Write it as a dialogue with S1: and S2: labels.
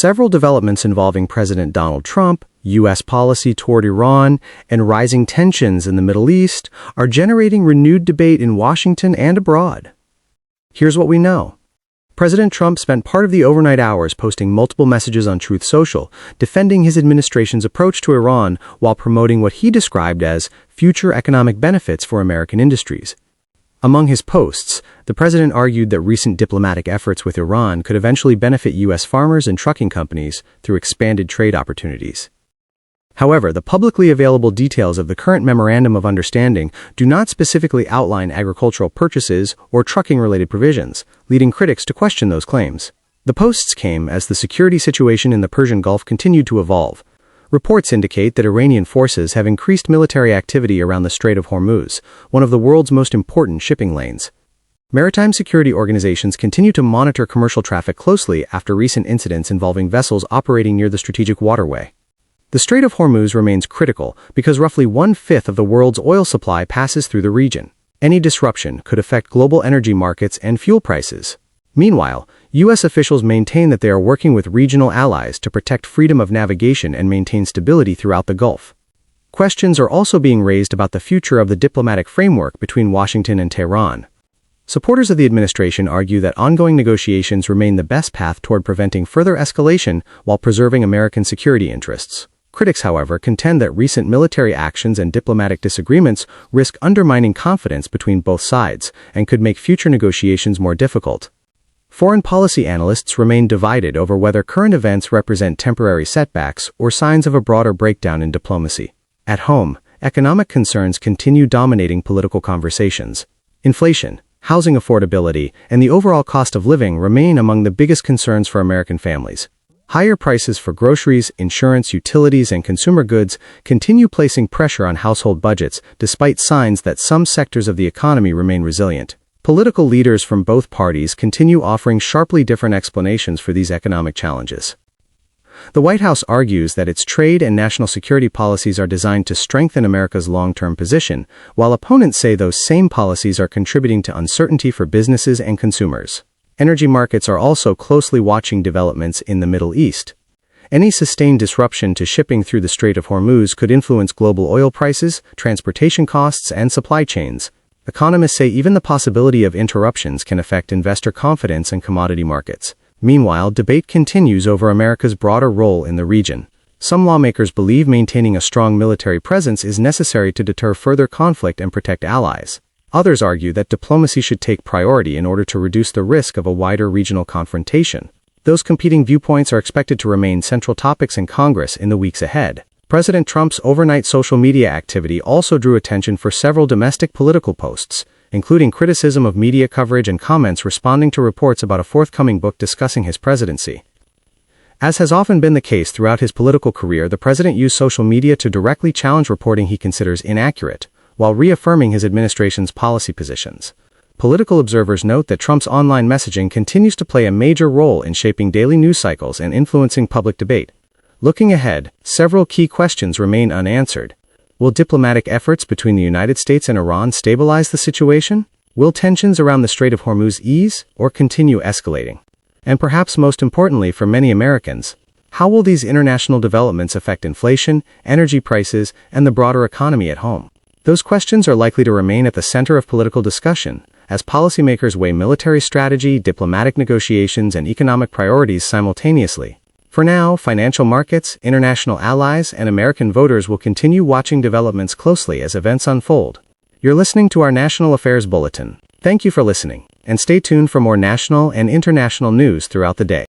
S1: Several developments involving President Donald Trump, U.S. policy toward Iran, and rising tensions in the Middle East are generating renewed debate in Washington and abroad. Here's what we know. President Trump spent part of the overnight hours posting multiple messages on Truth Social, defending his administration's approach to Iran while promoting what he described as future economic benefits for American industries. Among his posts, the president argued that recent diplomatic efforts with Iran could eventually benefit U.S. farmers and trucking companies through expanded trade opportunities. However, the publicly available details of the current Memorandum of Understanding do not specifically outline agricultural purchases or trucking-related provisions, leading critics to question those claims. The posts came as the security situation in the Persian Gulf continued to evolve. Reports indicate that Iranian forces have increased military activity around the Strait of Hormuz, one of the world's most important shipping lanes. Maritime security organizations continue to monitor commercial traffic closely after recent incidents involving vessels operating near the strategic waterway. The Strait of Hormuz remains critical because roughly 1/5 of the world's oil supply passes through the region. Any disruption could affect global energy markets and fuel prices. Meanwhile, U.S. officials maintain that they are working with regional allies to protect freedom of navigation and maintain stability throughout the Gulf. Questions are also being raised about the future of the diplomatic framework between Washington and Tehran. Supporters of the administration argue that ongoing negotiations remain the best path toward preventing further escalation while preserving American security interests. Critics, however, contend that recent military actions and diplomatic disagreements risk undermining confidence between both sides and could make future negotiations more difficult. Foreign policy analysts remain divided over whether current events represent temporary setbacks or signs of a broader breakdown in diplomacy. At home, economic concerns continue dominating political conversations. Inflation, housing affordability, and the overall cost of living remain among the biggest concerns for American families. Higher prices for groceries, insurance, utilities, and consumer goods continue placing pressure on household budgets, despite signs that some sectors of the economy remain resilient. Political leaders from both parties continue offering sharply different explanations for these economic challenges. The White House argues that its trade and national security policies are designed to strengthen America's long-term position, while opponents say those same policies are contributing to uncertainty for businesses and consumers. Energy markets are also closely watching developments in the Middle East. Any sustained disruption to shipping through the Strait of Hormuz could influence global oil prices, transportation costs, and supply chains. Economists say even the possibility of interruptions can affect investor confidence in commodity markets. Meanwhile, debate continues over America's broader role in the region. Some lawmakers believe maintaining a strong military presence is necessary to deter further conflict and protect allies. Others argue that diplomacy should take priority in order to reduce the risk of a wider regional confrontation. Those competing viewpoints are expected to remain central topics in Congress in the weeks ahead. President Trump's overnight social media activity also drew attention for several domestic political posts, including criticism of media coverage and comments responding to reports about a forthcoming book discussing his presidency. As has often been the case throughout his political career, the president used social media to directly challenge reporting he considers inaccurate, while reaffirming his administration's policy positions. Political observers note that Trump's online messaging continues to play a major role in shaping daily news cycles and influencing public debate. Looking ahead, several key questions remain unanswered. Will diplomatic efforts between the United States and Iran stabilize the situation? Will tensions around the Strait of Hormuz ease or continue escalating? And perhaps most importantly for many Americans, how will these international developments affect inflation, energy prices, and the broader economy at home? Those questions are likely to remain at the center of political discussion as policymakers weigh military strategy, diplomatic negotiations, and economic priorities simultaneously. For now, financial markets, international allies, and American voters will continue watching developments closely as events unfold. You're listening to our National Affairs Bulletin. Thank you for listening, and stay tuned for more national and international news throughout the day.